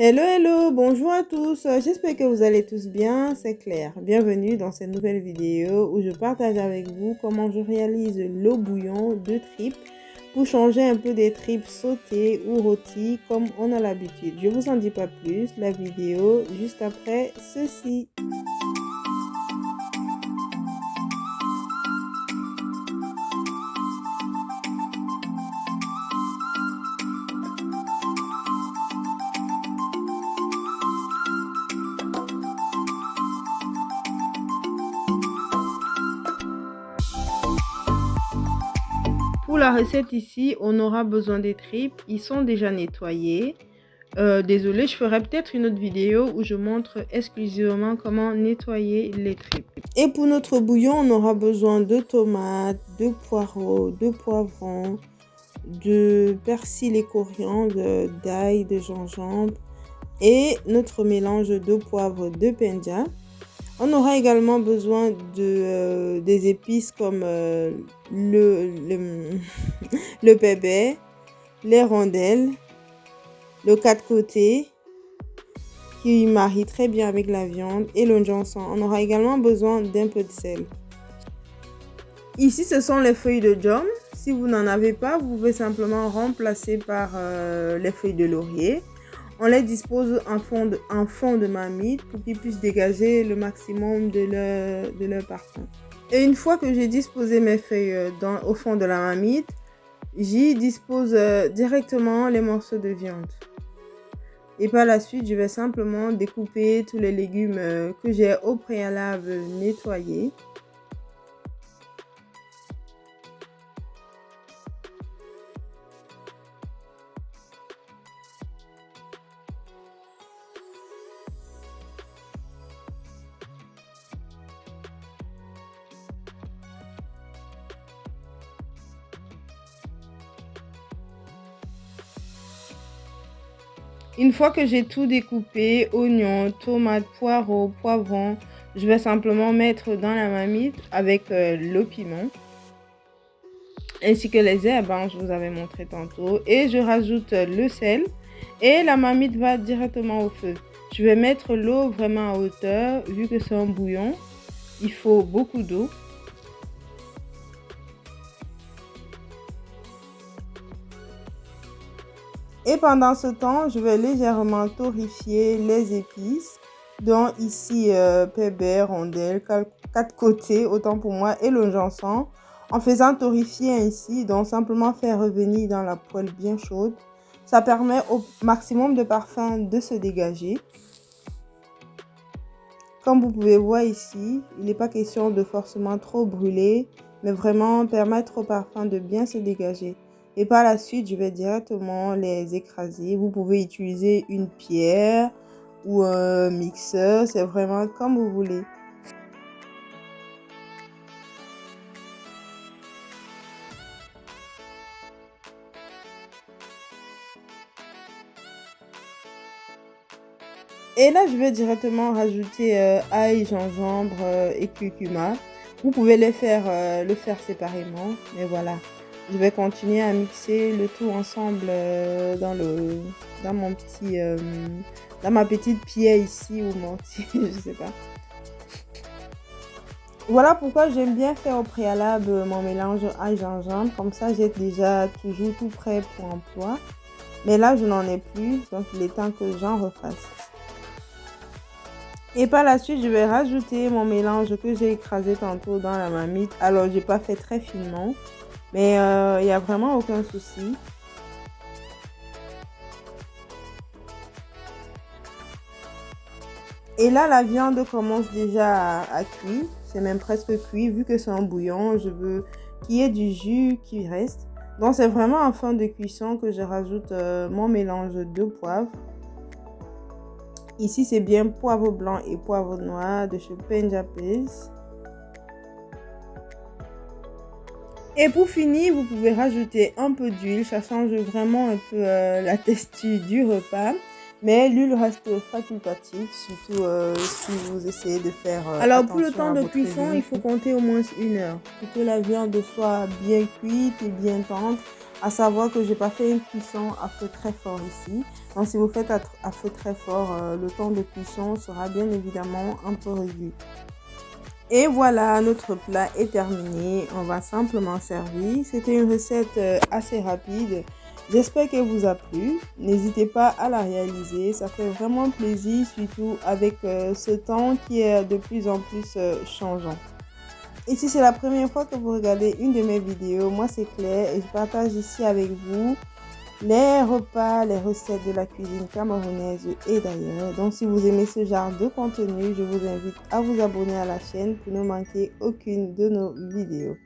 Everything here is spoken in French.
Hello, bonjour à tous. J'espère que vous allez tous bien, c'est Claire. Bienvenue dans cette nouvelle vidéo où je partage avec vous comment je réalise l'eau bouillon de tripes pour changer un peu des tripes sautées ou rôties comme on a l'habitude. Je vous en dis pas plus, la vidéo juste après ceci. Pour la recette ici, on aura besoin des tripes. Ils sont déjà nettoyés. Désolée, je ferai peut-être une autre vidéo où je montre exclusivement comment nettoyer les tripes. Et pour notre bouillon, on aura besoin de tomates, de poireaux, de poivrons, de persil et coriandre, d'ail, de gingembre et notre mélange de poivre de penja. On aura également besoin des épices comme le pépé, les rondelles, le quatre côtés qui marie très bien avec la viande et le janson. On aura également besoin d'un peu de sel. Ici, ce sont les feuilles de djom. Si vous n'en avez pas, vous pouvez simplement remplacer par les feuilles de laurier. On les dispose en fond de marmite pour qu'ils puissent dégager le maximum de leur parfum. Et une fois que j'ai disposé mes feuilles au fond de la marmite, j'y dispose directement les morceaux de viande. Et par la suite, je vais simplement découper tous les légumes que j'ai au préalable nettoyés. Une fois que j'ai tout découpé, oignons, tomates, poireaux, poivrons, je vais simplement mettre dans la marmite avec le piment ainsi que les herbes, je vous avais montré tantôt, et je rajoute le sel et la marmite va directement au feu. Je vais mettre l'eau vraiment à hauteur vu que c'est un bouillon, il faut beaucoup d'eau. Et pendant ce temps, je vais légèrement torréfier les épices, dont ici pépé, rondelles, quatre côtés, autant pour moi, et le janson, en faisant torréfier ainsi, donc simplement faire revenir dans la poêle bien chaude. Ça permet au maximum de parfum de se dégager. Comme vous pouvez voir ici, il n'est pas question de forcément trop brûler, mais vraiment permettre au parfum de bien se dégager. Et par la suite, je vais directement les écraser. Vous pouvez utiliser une pierre ou un mixeur, c'est vraiment comme vous voulez. Et là, je vais directement rajouter ail, gingembre et curcuma. Vous pouvez le faire séparément, mais voilà. Je vais continuer à mixer le tout ensemble dans ma petite pierre ici ou mortier, je sais pas. Voilà pourquoi j'aime bien faire au préalable mon mélange ail gingembre. Comme ça, j'ai déjà toujours tout prêt pour emploi. Mais là, je n'en ai plus, donc il est temps que j'en refasse. Et par la suite, je vais rajouter mon mélange que j'ai écrasé tantôt dans la marmite. Alors, j'ai pas fait très finement, mais il n'y a vraiment aucun souci. Et là, la viande commence déjà à cuire. C'est même presque cuit. Vu que c'est un bouillon, je veux qu'il y ait du jus qui reste. Donc, c'est vraiment en fin de cuisson que je rajoute mon mélange de poivre. Ici, c'est bien poivre blanc et poivre noir de chez Penja Paste. Et pour finir, vous pouvez rajouter un peu d'huile. Ça change vraiment un peu la texture du repas. Mais l'huile reste facultative, surtout si vous essayez de faire Alors pour le temps de cuisson, il faut compter au moins 1 heure pour que la viande soit bien cuite et bien tendre. À savoir que j'ai pas fait une cuisson à feu très fort ici. Donc si vous faites à feu très fort, le temps de cuisson sera bien évidemment un peu réduit. Et voilà, notre plat est terminé. On va simplement servir. C'était une recette assez rapide. J'espère qu'elle vous a plu. N'hésitez pas à la réaliser. Ça fait vraiment plaisir, surtout avec ce temps qui est de plus en plus changeant. Et si c'est la première fois que vous regardez une de mes vidéos, moi c'est Claire et je partage ici avec vous les repas, les recettes de la cuisine camerounaise et d'ailleurs. Donc si vous aimez ce genre de contenu, je vous invite à vous abonner à la chaîne pour ne manquer aucune de nos vidéos.